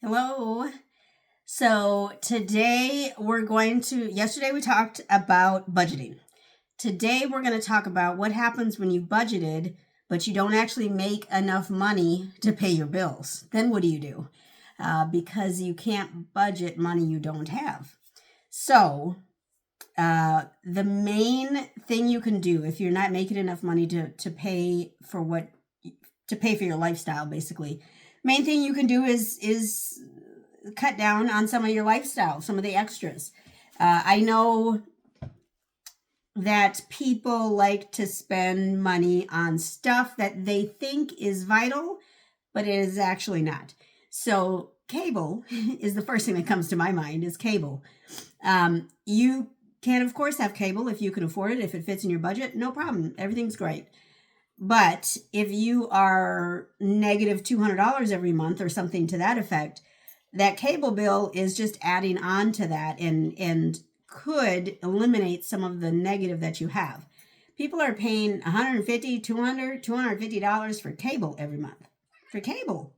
Hello. So today yesterday we talked about budgeting. Today we're going to talk about what happens when you budgeted, but you don't actually make enough money to pay your bills. Then what do you do? Because you can't budget money you don't have. So the main thing you can do if you're not making enough money to pay for your lifestyle, basically, main thing you can do is cut down on some of your lifestyle, some of the extras. I know that people like to spend money on stuff that they think is vital, but it is actually not. So cable is the first thing that comes to my mind is cable. You can, of course, have cable if you can afford it, if it fits in your budget, no problem. Everything's great. But if you are negative $200 every month or something to that effect, that cable bill is just adding on to that and could eliminate some of the negative that you have. People are paying $150, $200, $250 for cable every month. For cable.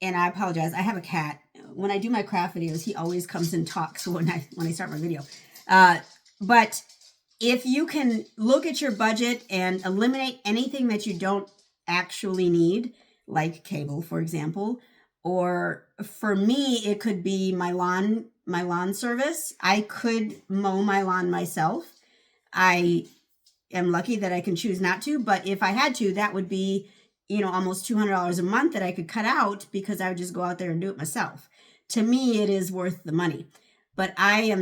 And I apologize. I have a cat. When I do my craft videos, he always comes and talks when I start my video. But if you can look at your budget and eliminate anything that you don't actually need, like cable, for example, or for me, it could be my lawn service. I could mow my lawn myself. I am lucky that I can choose not to, but if I had to, that would be, almost $200 a month that I could cut out because I would just go out there and do it myself. To me, it is worth the money. But I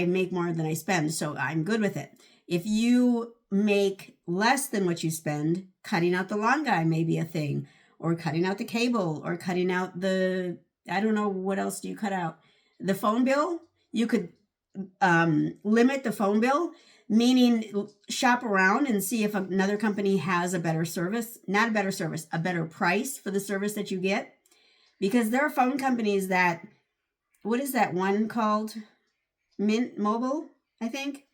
make more than I spend, so I'm good with it. If you make less than what you spend, cutting out the lawn guy may be a thing, or cutting out the cable, or cutting out I don't know, what else do you cut out? The phone bill, you could limit the phone bill, meaning shop around and see if another company has a better service, not a better service, a better price for the service that you get. Because there are phone companies that, what is that one called? Mint Mobile, I think.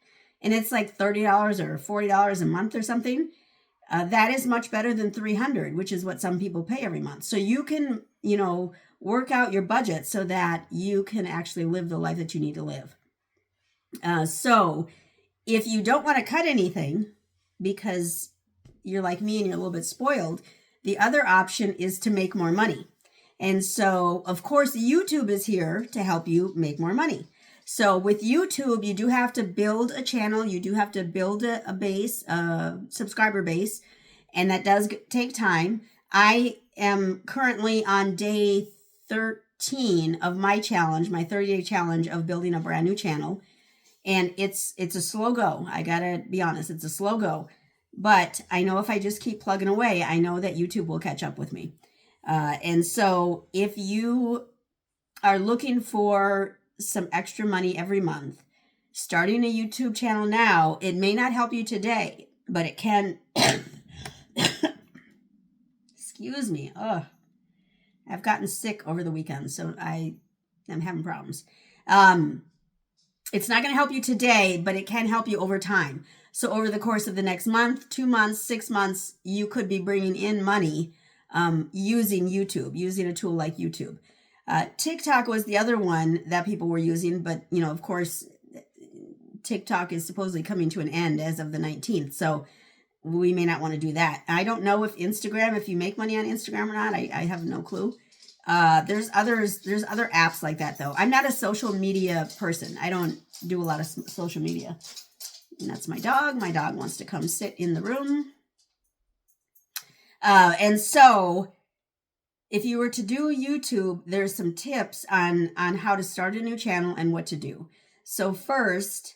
And it's like $30 or $40 a month or something. That is much better than $300, which is what some people pay every month. So you can, work out your budget so that you can actually live the life that you need to live. So if you don't want to cut anything because you're like me and you're a little bit spoiled, the other option is to make more money. And so, of course, YouTube is here to help you make more money. So with YouTube, you do have to build a channel. You do have to build a base, a subscriber base, and that does take time. I am currently on day 13 of my challenge, my 30-day challenge of building a brand new channel. And it's a slow go. I gotta be honest, it's a slow go. But I know if I just keep plugging away, I know that YouTube will catch up with me. And so if you are looking for some extra money every month, starting a YouTube channel now, it may not help you today, but it can. Excuse me. I've gotten sick over the weekend, so I'm having problems. It's not going to help you today, but it can help you over time. So over the course of the next month, 2 months, 6 months, you could be bringing in money using YouTube, using a tool like YouTube. TikTok was the other one that people were using, but, of course, TikTok is supposedly coming to an end as of the 19th. So we may not want to do that. I don't know if you make money on Instagram or not. I have no clue. There's other apps like that, though. I'm not a social media person. I don't do a lot of social media. And that's my dog. My dog wants to come sit in the room. And so if you were to do YouTube, there's some tips on how to start a new channel and what to do. So first,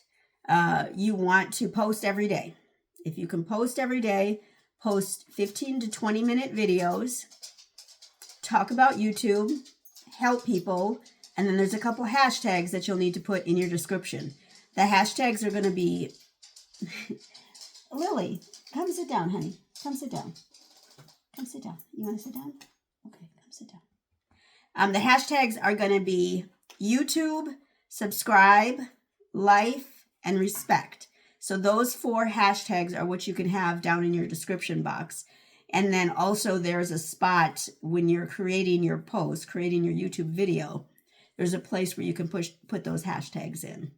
you want to post every day. If you can post every day, post 15 to 20 minute videos, talk about YouTube, help people, and then there's a couple hashtags that you'll need to put in your description. The hashtags are going to be, Lily, come sit down, honey. Come sit down. Come sit down. You want to sit down? Okay, come sit down. The hashtags are going to be YouTube, subscribe, life, and respect. So those 4 hashtags are what you can have down in your description box. And then also there's a spot when you're creating your post, creating your YouTube video, there's a place where you can put those hashtags in.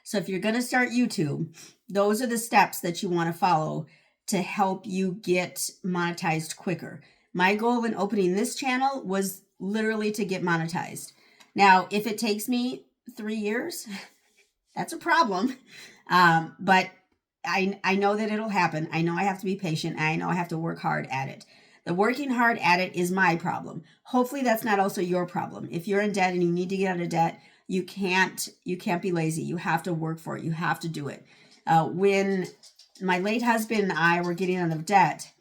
So if you're going to start YouTube, those are the steps that you want to follow to help you get monetized quicker. My goal in opening this channel was literally to get monetized. Now, if it takes me 3 years, that's a problem. But I know that it'll happen. I know I have to be patient. I know I have to work hard at it. The working hard at it is my problem. Hopefully that's not also your problem. If you're in debt and you need to get out of debt, you can't be lazy. You have to work for it. You have to do it. When my late husband and I were getting out of debt,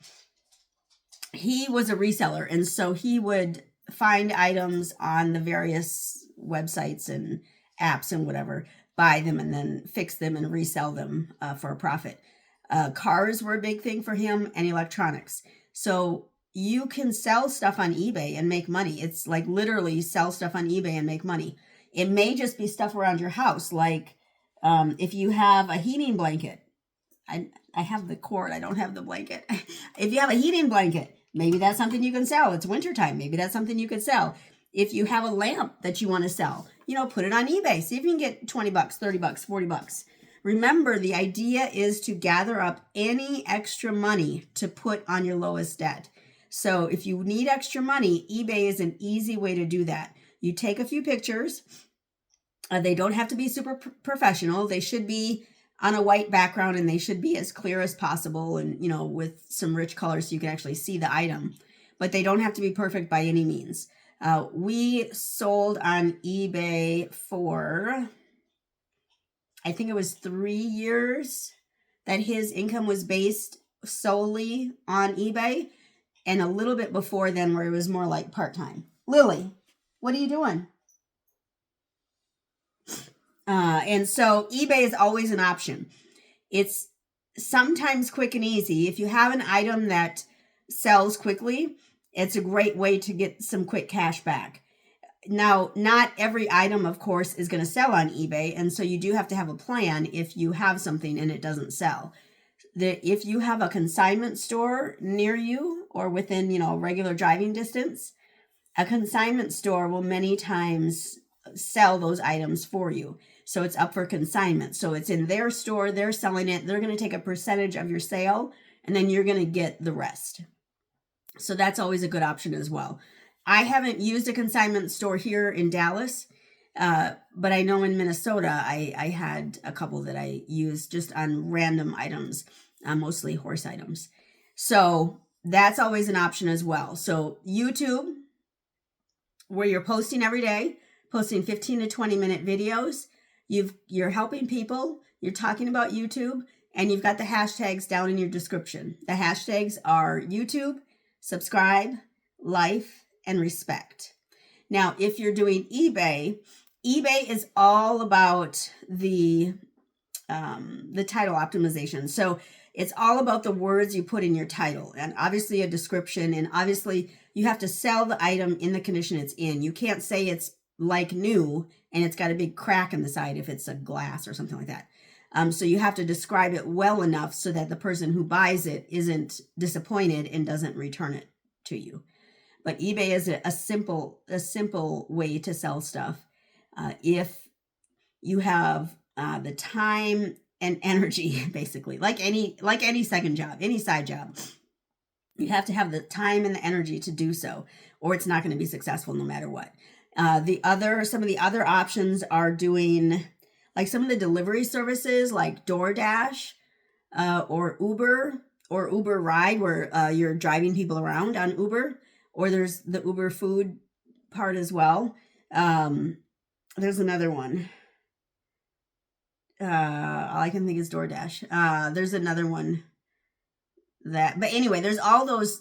he was a reseller. And so he would find items on the various websites and apps and whatever, buy them and then fix them and resell them for a profit. Cars were a big thing for him, and electronics. So you can sell stuff on eBay and make money. It's like literally sell stuff on eBay and make money. It may just be stuff around your house, like if you have a heating blanket. I have the cord, I don't have the blanket. If you have a heating blanket, maybe that's something you can sell. It's wintertime. Maybe that's something you could sell. If you have a lamp that you want to sell, put it on eBay. See if you can get $20, $30, $40. Remember, the idea is to gather up any extra money to put on your lowest debt. So if you need extra money, eBay is an easy way to do that. You take a few pictures. They don't have to be super professional. They should be on a white background, and they should be as clear as possible and, with some rich colors so you can actually see the item. But they don't have to be perfect by any means. We sold on eBay for, I think it was 3 years that his income was based solely on eBay, and a little bit before then where it was more like part-time. Lily, what are you doing? And so eBay is always an option. It's sometimes quick and easy. If you have an item that sells quickly, it's a great way to get some quick cash back. Now, not every item, of course, is going to sell on eBay. And so you do have to have a plan if you have something and it doesn't sell. If you have a consignment store near you or within, regular driving distance, a consignment store will many times sell those items for you. So it's up for consignment. So it's in their store, they're selling it, they're going to take a percentage of your sale, and then you're going to get the rest. So that's always a good option as well. I haven't used a consignment store here in Dallas, but I know in Minnesota, I had a couple that I used just on random items, mostly horse items. So that's always an option as well. So YouTube, where you're posting every day, posting 15 to 20 minute videos, you're helping people, you're talking about YouTube, and you've got the hashtags down in your description. The hashtags are YouTube, subscribe, life, and respect. Now, if you're doing eBay is all about the title optimization. So it's all about the words you put in your title, and obviously a description, and obviously you have to sell the item in the condition it's in. You can't say it's like new and it's got a big crack in the side if it's a glass or something like that. So you have to describe it well enough so that the person who buys it isn't disappointed and doesn't return it to you. But eBay is a simple way to sell stuff. If you have the time and energy, basically, like any second job, any side job, you have to have the time and the energy to do so, or it's not going to be successful no matter what. Some of the other options are doing like some of the delivery services like DoorDash or Uber Ride, where you're driving people around on Uber, or there's the Uber food part as well. There's another one. All I can think is DoorDash. There's another one but anyway, there's all those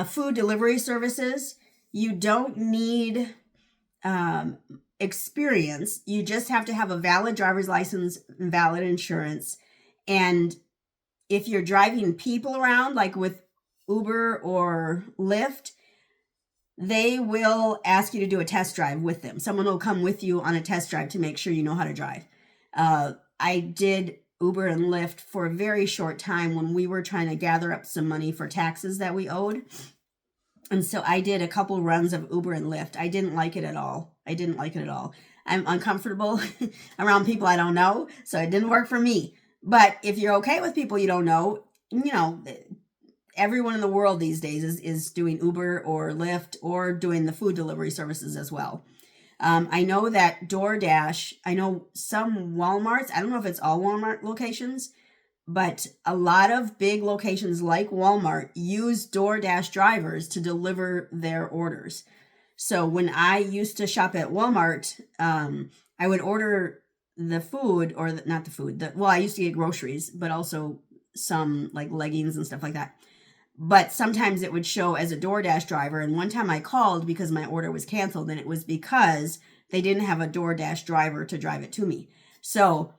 food delivery services. You don't need experience. You just have to have a valid driver's license, valid insurance. And if you're driving people around, like with Uber or Lyft, they will ask you to do a test drive with them. Someone will come with you on a test drive to make sure you know how to drive. I did Uber and Lyft for a very short time when we were trying to gather up some money for taxes that we owed. And so I did a couple runs of Uber and Lyft. I didn't like it at all. I'm uncomfortable around people I don't know, so it didn't work for me. But if you're okay with people you don't know, everyone in the world these days is doing Uber or Lyft or doing the food delivery services as well. I know that DoorDash, I know some Walmarts, I don't know if it's all Walmart locations, but a lot of big locations like Walmart use DoorDash drivers to deliver their orders. So when I used to shop at Walmart, I would order the food or not the food. I used to get groceries, but also some like leggings and stuff like that. But sometimes it would show as a DoorDash driver. And one time I called because my order was canceled, and it was because they didn't have a DoorDash driver to drive it to me. So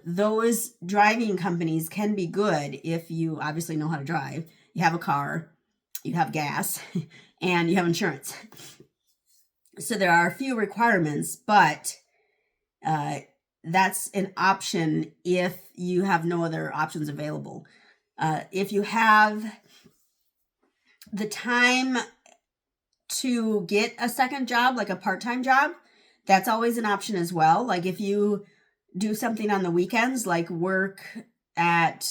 those driving companies can be good if you obviously know how to drive. You have a car, you have gas, and you have insurance. So there are a few requirements, but that's an option if you have no other options available. If you have the time to get a second job, like a part-time job, that's always an option as well. Like if you do something on the weekends, like work at,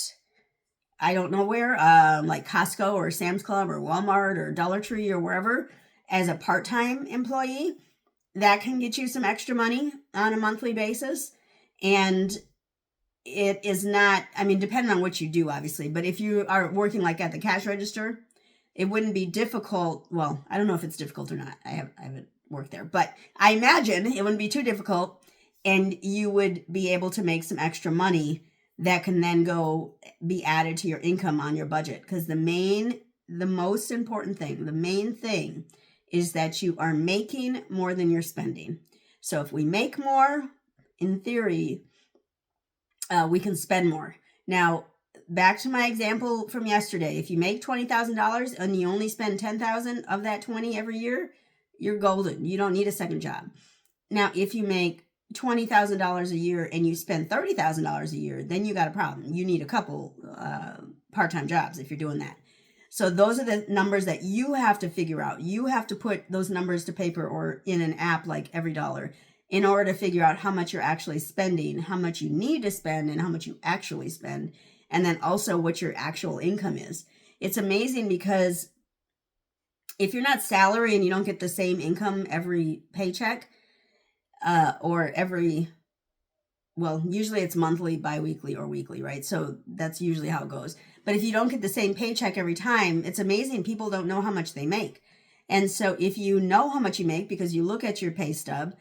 I don't know where, like Costco or Sam's Club or Walmart or Dollar Tree or wherever, as a part-time employee, that can get you some extra money on a monthly basis. And it is not, depending on what you do, obviously, but if you are working like at the cash register, it wouldn't be difficult. Well, I don't know if it's difficult or not. I haven't worked there, but I imagine it wouldn't be too difficult, and you would be able to make some extra money that can then go be added to your income on your budget. Because the main thing is that you are making more than you're spending. So if we make more, in theory, we can spend more. Now, back to my example from yesterday. If you make $20,000 and you only spend $10,000 of that 20 every year, you're golden. You don't need a second job. Now, if you make $20,000 a year and you spend $30,000 a year, then you got a problem. You need a couple part-time jobs if you're doing that. So those are the numbers that you have to figure out. You have to put those numbers to paper or in an app like EveryDollar in order to figure out how much you're actually spending, how much you need to spend, and how much you actually spend, and then also what your actual income is. It's amazing because if you're not salary and you don't get the same income every paycheck, or usually it's monthly, biweekly, or weekly, right? So that's usually how it goes. But if you don't get the same paycheck every time, it's amazing. People don't know how much they make. And so if you know how much you make because you look at your pay stub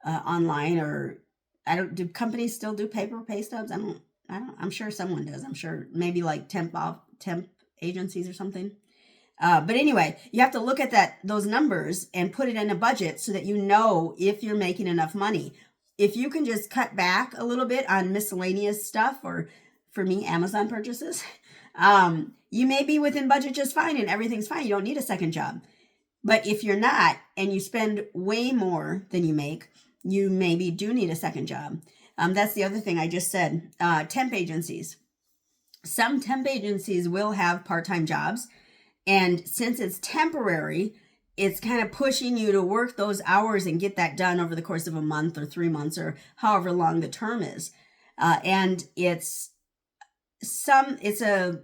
online, or do companies still do paper pay stubs? I'm sure someone does. I'm sure maybe like temp agencies or something. But anyway, you have to look at those numbers and put it in a budget so that you know if you're making enough money. If you can just cut back a little bit on miscellaneous stuff, or for me, Amazon purchases, you may be within budget just fine and everything's fine. You don't need a second job. But if you're not and you spend way more than you make, you maybe do need a second job. That's the other thing I just said. Temp agencies. Some temp agencies will have part-time jobs. And since it's temporary, it's kind of pushing you to work those hours and get that done over the course of a month or 3 months or however long the term is. And it's a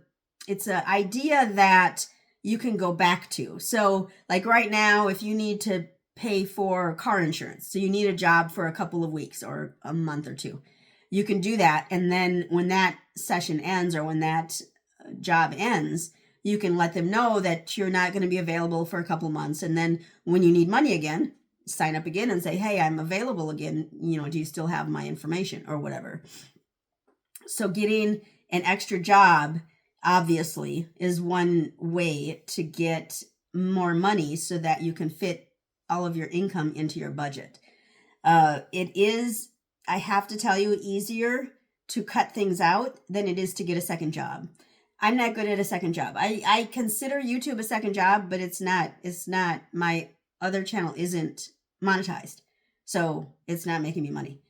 idea that you can go back to. So like right now, if you need to pay for car insurance, so you need a job for a couple of weeks or a month or two, you can do that. And then when that session ends or when that job ends, you can let them know that you're not going to be available for a couple of months. And then when you need money again, sign up again and say, hey, I'm available again. Do you still have my information or whatever? So getting an extra job, obviously, is one way to get more money so that you can fit all of your income into your budget. It is, I have to tell you, easier to cut things out than it is to get a second job. I'm not good at a second job. I consider YouTube a second job, but it's not. My other channel isn't monetized, so it's not making me money.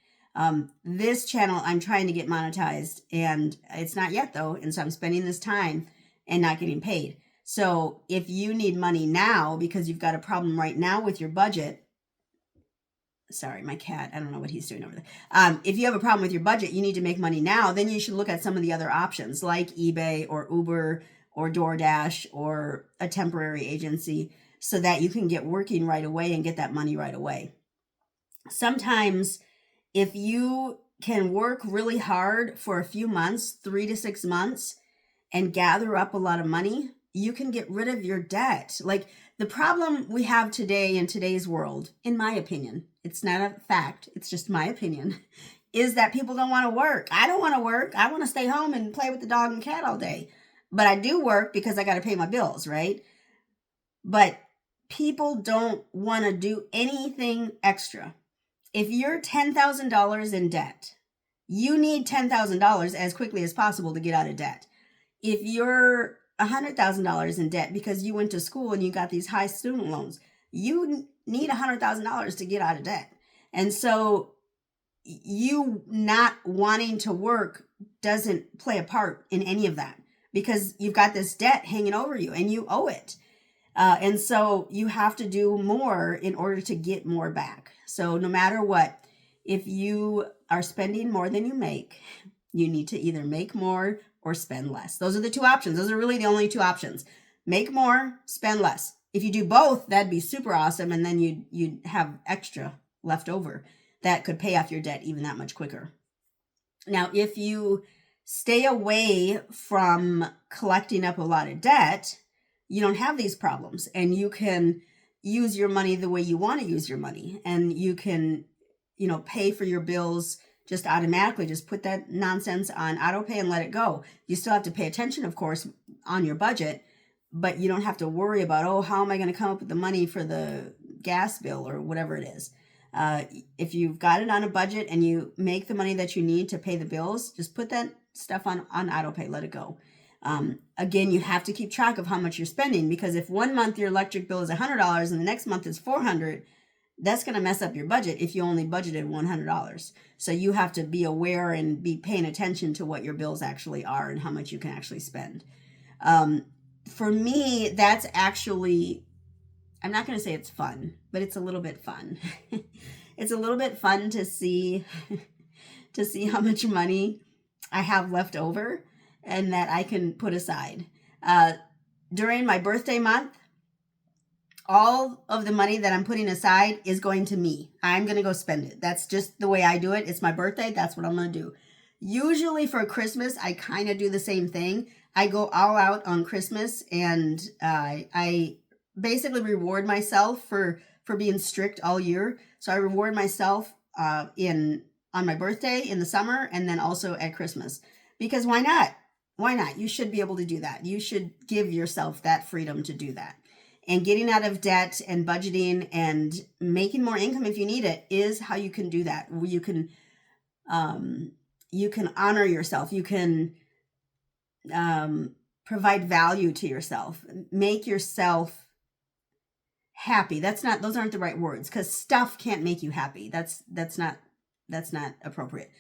This channel, I'm trying to get monetized, and it's not yet though. And so I'm spending this time and not getting paid. So if you need money now because you've got a problem right now with your budget, sorry, my cat, I don't know what he's doing over there. If you have a problem with your budget, you need to make money now, then you should look at some of the other options like eBay or Uber or DoorDash or a temporary agency so that you can get working right away and get that money right away. Sometimes if you can work really hard for a few months, 3 to 6 months, and gather up a lot of money, you can get rid of your debt. Like the problem we have today in today's world, in my opinion, it's not a fact, it's just my opinion, is that people don't want to work. I don't want to work. I want to stay home and play with the dog and cat all day. But I do work because I got to pay my bills, right? But people don't want to do anything extra. If you're $10,000 in debt, you need $10,000 as quickly as possible to get out of debt. If you're $100,000 in debt because you went to school and you got these high student loans, you need $100,000 to get out of debt. And so you not wanting to work doesn't play a part in any of that because you've got this debt hanging over you and you owe it. And so you have to do more in order to get more back. So no matter what, if you are spending more than you make, you need to either make more or spend less. Those are the two options. Those are really the only two options. Make more, spend less. If you do both, that'd be super awesome. And then you'd have extra left over that could pay off your debt even that much quicker. Now, if you stay away from collecting up a lot of debt, you don't have these problems and you can use your money the way you want to use your money. And you can, pay for your bills just automatically. Just put that nonsense on auto pay and let it go. You still have to pay attention, of course, on your budget, but you don't have to worry about, how am I going to come up with the money for the gas bill or whatever it is. If you've got it on a budget and you make the money that you need to pay the bills, just put that stuff on auto pay, let it go. Again, you have to keep track of how much you're spending because if one month your electric bill is $100 and the next month is $400, that's going to mess up your budget if you only budgeted $100. So you have to be aware and be paying attention to what your bills actually are and how much you can actually spend. For me, that's actually, I'm not going to say it's fun, but it's a little bit fun. It's a little bit fun to see how much money I have left over and that I can put aside. During my birthday month, all of the money that I'm putting aside is going to me. I'm going to go spend it. That's just the way I do it. It's my birthday. That's what I'm going to do. Usually for Christmas, I kind of do the same thing. I go all out on Christmas and I basically reward myself for being strict all year. So I reward myself on my birthday in the summer and then also at Christmas. Because why not? Why not? You should be able to do that. You should give yourself that freedom to do that. And getting out of debt and budgeting and making more income if you need it is how you can do that. You can honor yourself. You can provide value to yourself. Make yourself happy. Those aren't the right words because stuff can't make you happy. That's not appropriate.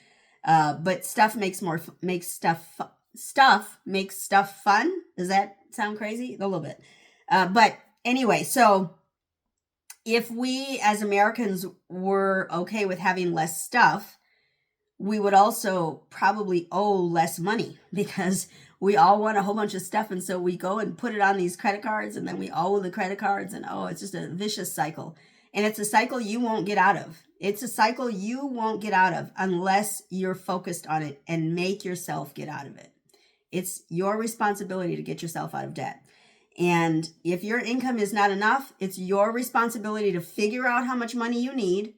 But stuff makes stuff fun. Does that sound crazy? A little bit. But anyway, so if we as Americans were okay with having less stuff, we would also probably owe less money because we all want a whole bunch of stuff. And so we go and put it on these credit cards and then we owe the credit cards and it's just a vicious cycle. And it's a cycle you won't get out of. It's a cycle you won't get out of unless you're focused on it and make yourself get out of it. It's your responsibility to get yourself out of debt. And if your income is not enough, it's your responsibility to figure out how much money you need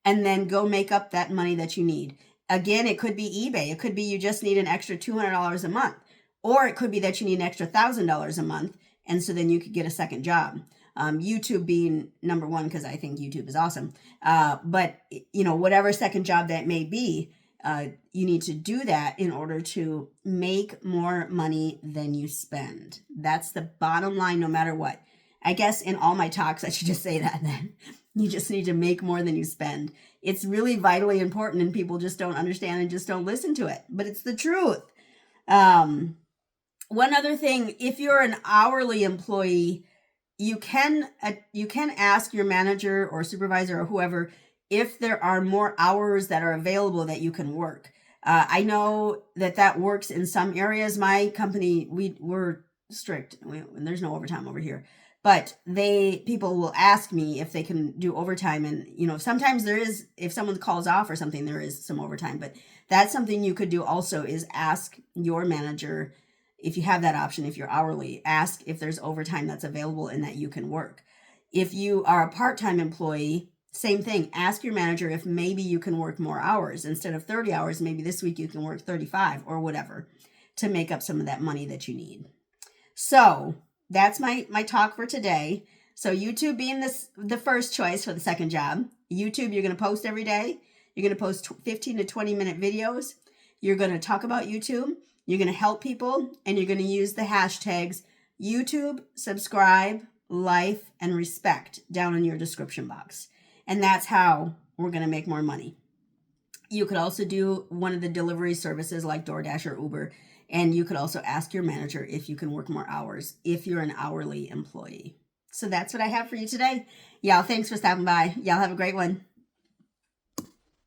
and then go make up that money that you need. Again, it could be eBay. It could be you just need an extra $200 a month. Or it could be that you need an extra $1,000 a month. And so then you could get a second job. YouTube being number one because I think YouTube is awesome. But, whatever second job that may be, you need to do that in order to make more money than you spend. That's the bottom line, no matter what. I guess in all my talks, I should just say that then. You just need to make more than you spend. It's really vitally important, and people just don't understand and just don't listen to it. But it's the truth. One other thing, if you're an hourly employee, you can ask your manager or supervisor or whoever if there are more hours that are available that you can work. I know that works in some areas. My company, we're strict. There's no overtime over here. But people will ask me if they can do overtime. And, sometimes there is, if someone calls off or something, there is some overtime. But that's something you could do also, is ask your manager, if you have that option, if you're hourly, ask if there's overtime that's available and that you can work. If you are a part-time employee, same thing. Ask your manager if maybe you can work more hours. Instead of 30 hours, maybe this week you can work 35 or whatever to make up some of that money that you need. So that's my talk for today. So YouTube being the first choice for the second job. YouTube, you're going to post every day. You're going to post 15 to 20 minute videos. You're going to talk about YouTube. You're going to help people, and you're going to use the hashtags YouTube, subscribe, life, and respect down in your description box. And that's how we're going to make more money. You could also do one of the delivery services like DoorDash or Uber, and you could also ask your manager if you can work more hours if you're an hourly employee. So that's what I have for you today. Y'all, thanks for stopping by. Y'all have a great one.